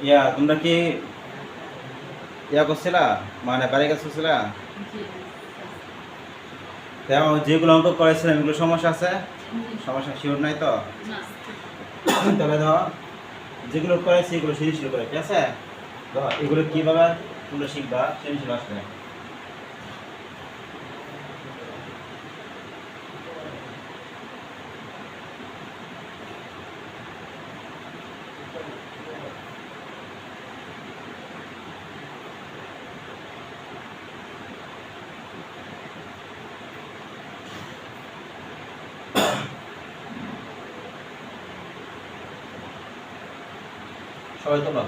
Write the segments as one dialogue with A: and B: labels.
A: ইয়া তোমরা কি ইয়া করছিলা মানে বাড়ি গেছিলা যেগুলো অঙ্ক করেছিলাম এগুলো সমস্যা আছে সমস্যা শিওর নাই তো তবে ধর যেগুলো করেছি এগুলো সিরিজ করে ঠিক আছে ধর এগুলো কিভাবে তোমরা শিখবা সেই বিষয়ে আসবে সবাই তোলো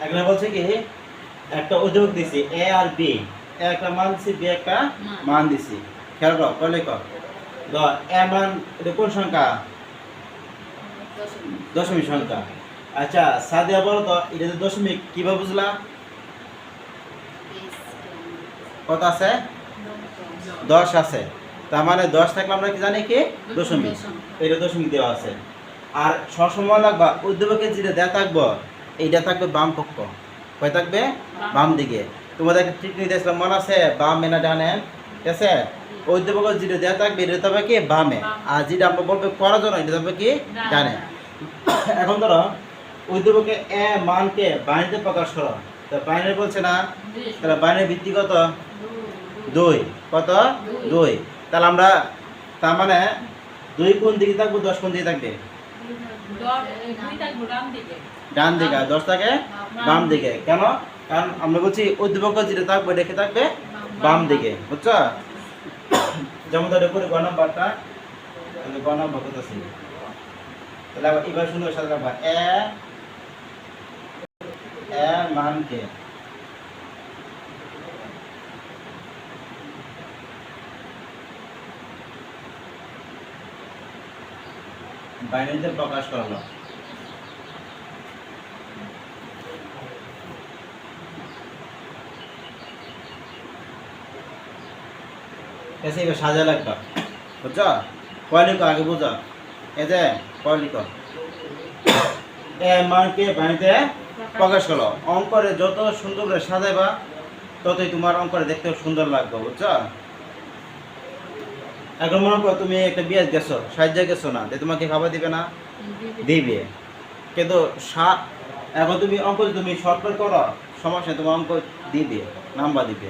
A: এখানে বলছে কি একটা উদ্যোগ দিছি এ আর বি একটা মান দিছি বি একটা মান দিছি খেয়াল করো কলে কর এ মান এটা কোন সংখ্যা দশমিক সংখ্যা আচ্ছা সাদিয়া বলো তো এটা যে দশমিক কিভাবে বুঝলা কত আছে 10 আছে তার মানে 10 থাকলে আমরা কি জানি কি দশমিক এটা দশমিক দেওয়া আছে আর সবসময় লাগবা উদ্দীপকে যেটা দেয়া থাকবো এইটা থাকবে বাম পক্ষ কয় থাকবে বাম দিকে তোমাদের ঠিক নির্দেশিলাম মনে আছে বামে না ডানে ঠিক আছে উদ্দীপক যেটা দেয়া থাকবে এটা তবে কি বামে আর যেটা আমরা বলবো করার জন্য এটা তবে কি ডানে এখন ধরো উদ্দীপকে এ মানকে বাইনারিতে প্রকাশ করো তো বাইনারি বলছে না তাহলে বাইনারি ভিত্তি কত 2 কত 2 তাহলে আমরা তার মানে 2 কোন দিকে থাকবো 10 কোন দিকে থাকবে ডান দিকে 10 থাকে বাম দিকে কেন কারণ আমরা বলছি উদ্দীপক যেটা থাকবে দেখে থাকবে বাম দিকে বুঝছো যেমন ধরে করে গ নাম্বারটা তাহলে গ নাম্বার কত আছে তাহলে এবার সুন্দর সাথে রাখবা এ মানকে বাইনারিতে প্রকাশ করালো कैसे ये साजा लगता बुझा कॉल को आगे बुझा ऐसे कॉल को ए मान के बाणीते प्रकाश करो अंकरे যত সুন্দর করে সাজাইবা ততই তোমার অঙ্করে দেখতে সুন্দর লাগবে বুঝছো এখন মনে করো তুমি একটা বিয়ে গেছো সাহায্য গেছো না যে তোমাকে খাবার দিবে না দিবে কিন্তু এখন তুমি অঙ্ক তুমি শর্টকাট করো সমস্যা তোমার অঙ্ক দিবে নাম্বার দিবে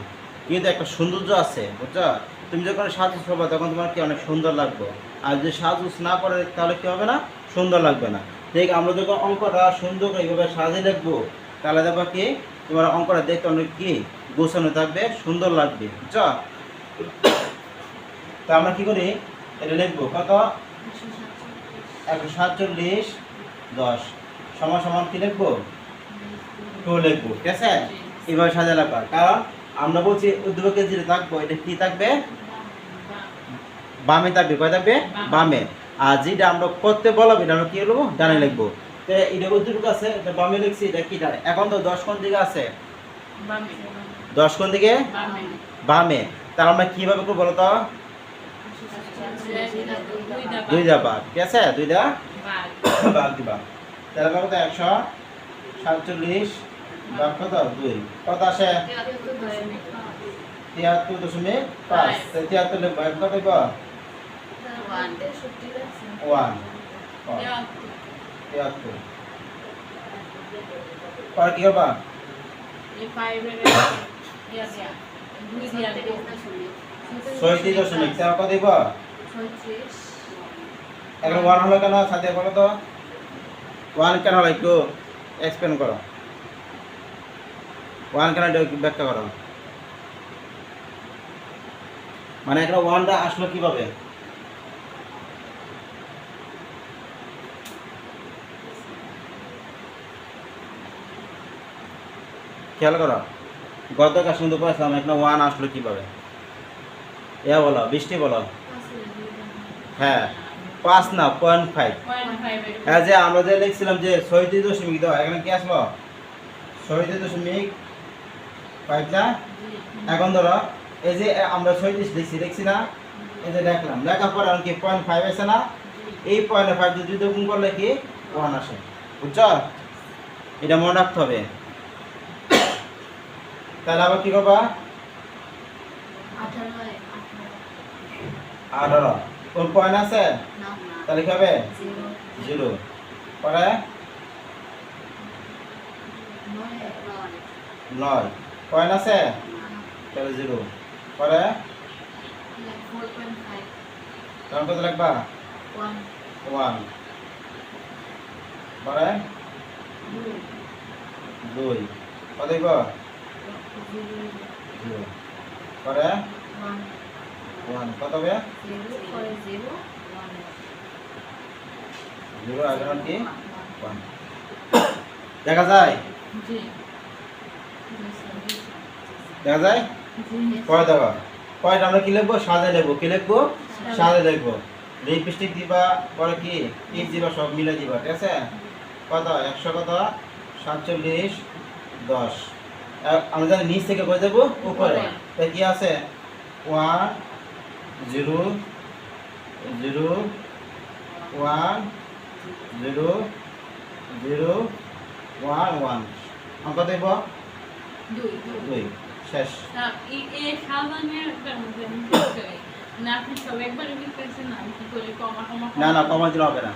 A: কিন্তু একটা সৌন্দর্য আছে বুঝছো তুমি যখন সাজুস করবা তখন তোমার কি অনেক সুন্দর লাগবে আর যদি সাজুস না করে তাহলে কি হবে না সুন্দর লাগবে না ঠিক আমরা যখন অঙ্কটা সুন্দর করে এইভাবে সাজিয়ে লিখবো তাহলে দেখবা কি তোমার অঙ্কটা দেখতে অনেক কি গোছানো থাকবে সুন্দর লাগবে বুঝছো তা আমরা কি করি এটা লিখবো কত 147 10 সমান সমান কি লিখবো 2 লিখবো ঠিক আছে এইভাবে সাজিয়ে লেখা কারণ আমরা বলছি উদ্দীপকে যেটা থাকবো এটা কি থাকবে বামে থাকবে কয় থাকবে বামে আর যেটা আমরা করতে বলবো এটা আমরা কি লিখবো ডানে লিখবো তো এটা উদ্দীপক আছে এটা বামে লিখছি এটা কি ডানে এখন তো 10 কোন দিকে আছে বামে 10 কোন দিকে বামে তাহলে আমরা কিভাবে করব বলো তো 2 দা ভাগ ঠিক আছে 2 দা ভাগ দিবা তাহলে কত 147 ভাগ কত 2 কত আসে 73.5 73 লিখবা কত পাইব 1 73 পর কি করবা এই 5 এর ইয়া 2 দিয়া 36 তেরো কত দিব
B: 36
A: এখন 1 হলো কেন সাথে বলো তো 1 কেন হলো একটু এক্সপ্লেন করো 1 কেন এটা একটু ব্যাখ্যা করো মানে একটা 1টা আসলো কিভাবে খেয়াল করো গত কাজ কিন্তু পড়াছিলাম একটা 1 আসলো কিভাবে ইয়া বলো বৃষ্টি বলো হ্যাঁ 5 না 0.5 হ্যাঁ যে আমরা যে লিখছিলাম যে 36 দাও এখানে কি আসলো 36.5 না এখন ধরো এই যে আমরা 36 লিখছি না এই যে দেখলাম লেখার পর আর কি 0.5 আছে না এই 0.5 যদি গুণ করলে কি 1 আসে বুঝছো এটা মনে রাখতে হবে তাহলে আবার কি করবা 18 কোন পয়েন্ট আছে তাহলে কি হবে 0 পরে 9 পয়েন্ট আছে তাহলে 0 পরে
B: 4.5
A: তখন কত লিখবা 1 পরে 2 কত দিব 0 পরে 1 কত হবে 0 আর কি 1 দেখা যায় দেখা যায় পরে দেখো পয়েন্ট আমরা কি লিখবো সাজে লিখবো কি লিখবো সাজে লিখবো লিপস্টিক দিবা পরে কি টিপ দিবা সব মিলে দিবা ঠিক আছে কত 100 কত 47 10 আমরা জানি নিচ থেকে কই দেব উপরে তাই কি আছে 1 0 0 1 0 0 1 1 অঙ্ক দেব 2 শেষ না না কমা দিলে হবে না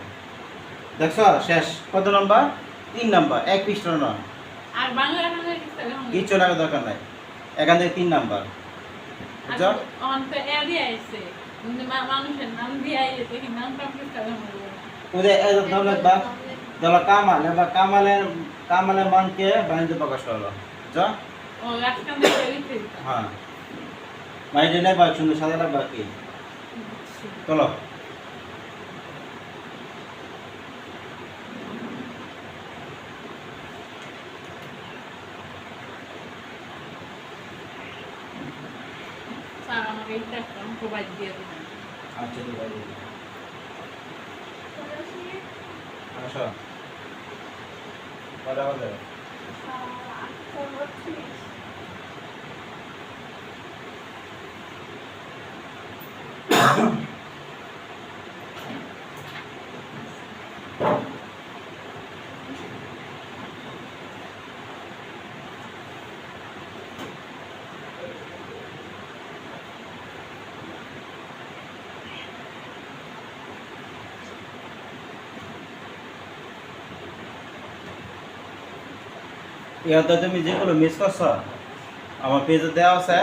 A: দেখছো শেষ কত নাম্বার 3 নাম্বার এক পৃষ্ঠা না
B: আর বাংলা
A: কিছু না দরকার নাই এখান থেকে 3 নাম্বার বুঝছো
B: অন্ত এডি আইছে মানুষের নাম দিয়ে আইছে কি নাম কমপ্লিট করা হবে
A: ওদের এই দৌলত বা দলা কামাল বা কামালের মানকে বাণিজ্য প্রকাশ হলো বুঝছো
B: ও রাস্তা দিয়ে লিখতে
A: হ্যাঁ মানে যেটা বা সুন্দর সাদা বাকি চলো
B: স্যার আমাকে একটা প্রোভাইড দিয়ে দিন
A: আচ্ছা ঠিক আছে আসো কটা বাজে ইয়াতে তুমি যেগুলো মিস করছো আমার পেজে দেওয়া আছে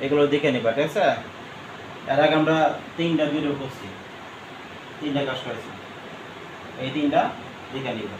A: এগুলো দেখে নিবা ঠিক আছে এর আগে আমরা 3টা ভিডিও করছি 3টা কাজ করেছি এই 3টা দেখে নিবা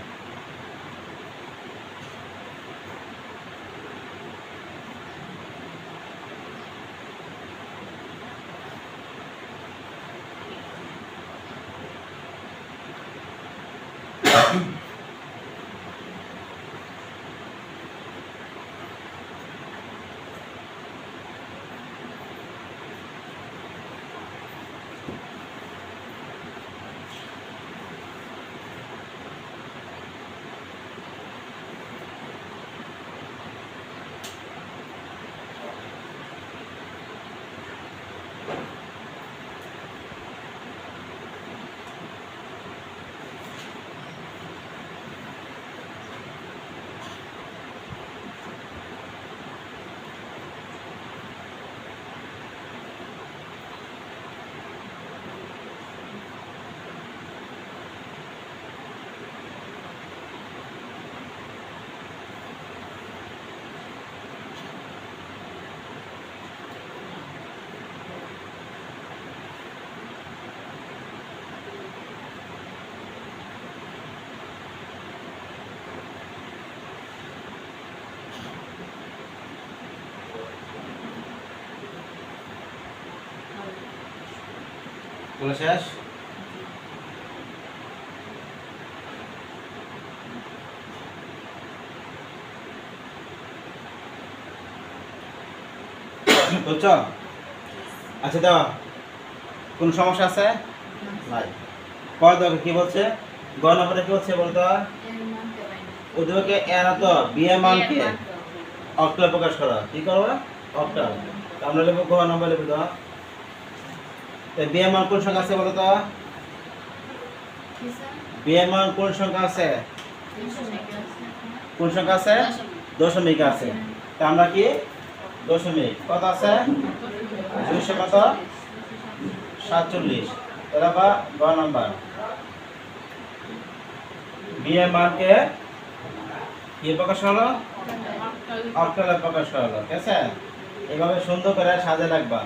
A: বলে শেষ। বুঝছো? আচ্ছা দাও, কোন সমস্যা আছে? নাই। পরে দেখো কি বলছে, গ নম্বরে কি বলছে বলতো? উদ্দীপকে এর অর্থ বি এর মানকে অক্টালে প্রকাশ করা। কি করবো? অক্টাল। আমরা লিখবো গ নম্বর লিখবো তো। বি এর মান কোন সংখ্যা আছে বলো তো? বি এর মান কোন সংখ্যা আছে? কোন সংখ্যা আছে? দশমিক আছে। তা আমরা কি দশমিক কত আছে? 200 কত? 47। এটা বা গ নাম্বার। বি এর মানকে কি প্রকাশ হলো? অক্টালে প্রকাশ করা হলো। ঠিক আছে? এইভাবে সুন্দর করে সাজে রাখবা।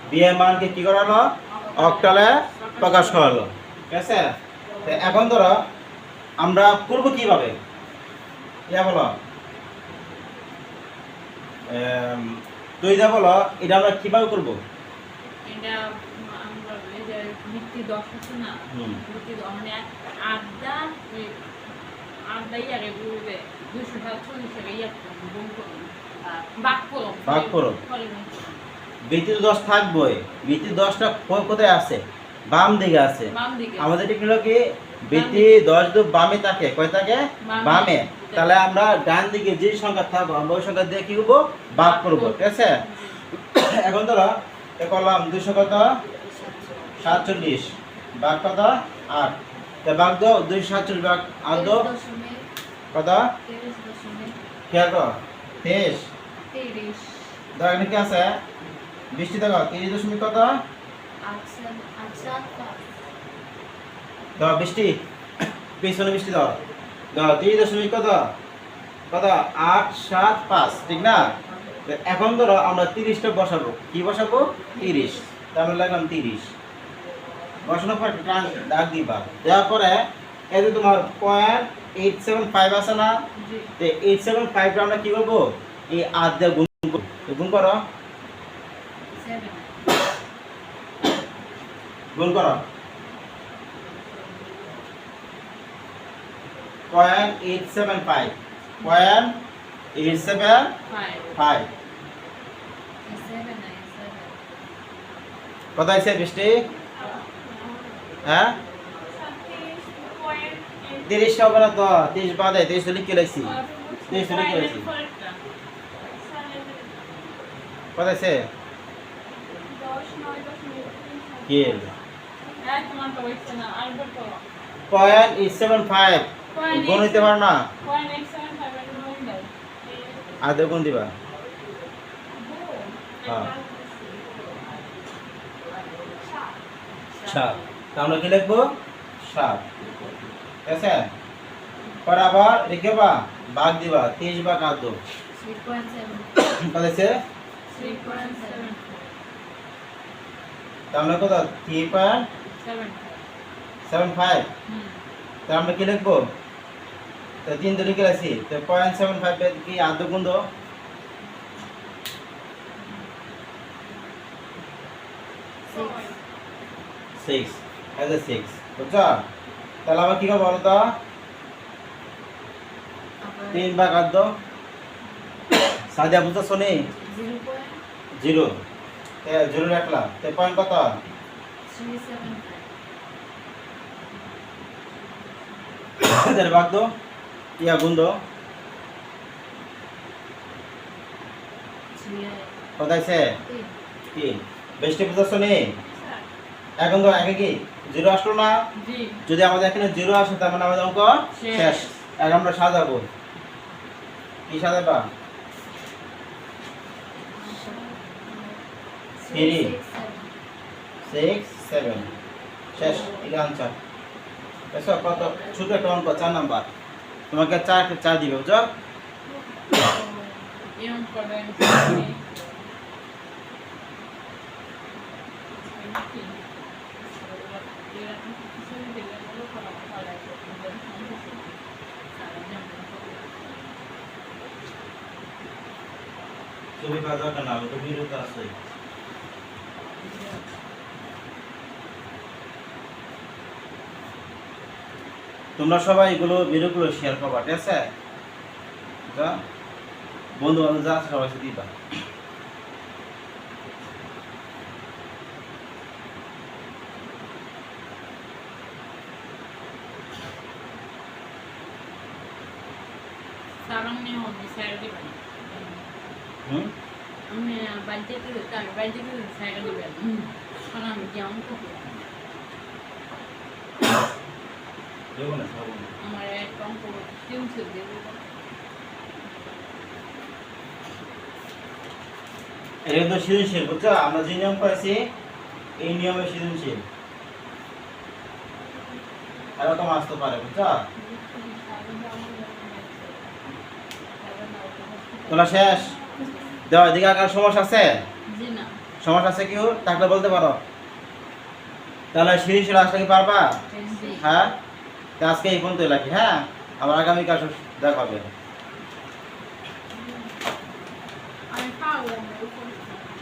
A: বি এর মানকে কি করা হলো? অক্টালে প্রকাশ করা হলো। ঠিক আছে? তো এখন ধরো আমরা করব কিভাবে? ইয়া বলো, তুই যা বলো, এটা আমরা কিভাবে করব?
B: এটা আমরা এই যে ভিত্তি 10 আছে না, ভিত্তি মানে আড্ডাই আগে বলবে 247 এর ইয়া গুণ করো, ভাগ করো।
A: ভিত্তি 10 থাকবে। ভিত্তি 10টা কোথায় আছে? বাম দিকে আছে। আমাদের টেকনোলজি ভিত্তি 10 দু বামে থাকে। কয় থাকে? বামে। তাহলে আমরা ডান দিকে যে সংখ্যা থাকবে আমরা ওই সংখ্যা দিয়ে কি করব? ভাগ করব। ঠিক আছে? এখন ধরো এ করলাম 200 কত? 47 ভাগ কত? 8। তা ভাগ দাও 247 ভাগ 8 দাও কত? 23 করো 23 দাও। এখানে কি আছে? বৃষ্টি দেখো 30 দশমিক কত? দাও বৃষ্টি, পিছনে বৃষ্টি দাও। দাও 30 দশমিক কত? কত? 8 7 5। ঠিক না? এখন ধরো আমরা 30টা বসাবো। কি বসাবো? 30। তাহলে লাগলাম 30। বসানোর পর দাগ দিবা। দেওয়ার পরে এই যে তোমার 0.875 আছে না? তো 875 টা আমরা কি করব? এই 8 দিয়ে গুণ করব। গুণ করো, গুণ করো। 0.875 0.875 কত আছে বৃষ্টি? হ্যাঁ 30 হবে না তো? 30 বাদে 30 লিখে লাইছি। 30 লিখে লাইছি। কত আছে? কি 0.875 গুণ হইতে পারে না? আদে গুণ দিবা। হ্যাঁ 7। তা আমরা কি লিখবো? 7। ঠিক আছে? পরে আবার লিখবা ভাগ দিবা। 30 ভাগ 8 দাও। কত আছে?
B: 3.7
A: তা আমরা কত? 3.75। তা আমরা কি লিখবো? তো 3 তো লিখে রাখছি। তো 0.75 এর কি 8 গুণ দাও। 6 as a 6। বুঝছো? তাহলে আবার কি করব বলো তো? 3 ভাগ 8 দাও। সাদিয়া বুঝছো নি? 0 তে 0 রাখলাম। তে পয়েন্ট কত? 375 ভাগ দাও। ইয়া গুণ দাও। কত আছে? 3। বেশি বুঝছো নি? এখন তো আগে কি 0 আসলো না? যদি আমাদের এখানে 0 আসে তার মানে আমাদের অঙ্ক শেষ। এখন আমরা সাজাবো। কি সাজাবা? 3 6 7 শেষ। এটা আনসার। এসো কত ছোট একটা অঙ্ক 4 নাম্বার। তোমাকে 4 দিবে বুঝছো?
B: এরকম করবেন
A: ছবি পাওয়া দরকার না, আমি তো বিরত আছি। তোমরা সবাই এগুলো ভিডিওগুলো শেয়ার করবা, ঠিক আছে? যা বন্ধু বান্ধব যা আছে সবাই দিবা।
B: সারাং নিয়ে হবে স্যার দিবেন আমি বাড়িতে আমি বাড়িতে স্যার দিবেন কারণ আমি যেমন করবো
A: দেবো না, খাবো না।
B: আমার একদম পুরো তিনশো দেবো
A: এটা তো সৃজনশীল, বুঝছো? আমরা যে নিয়ম করেছি এই নিয়মে সৃজনশীল এরকম আসতে পারে, বুঝছো? তোলা শেষ? দেওয়া এদিকে আঁকার সমস্যা আছে?
B: জি না
A: সমস্যা আছে কেউ থাকলে বলতে পারো। তাহলে সৃজনশীল আসলে কি পারবা?
B: জি
A: হ্যাঁ, তো আজকে এই পর্যন্ত লাগি। হ্যাঁ, আবার আগামীকাল দেখা হবে।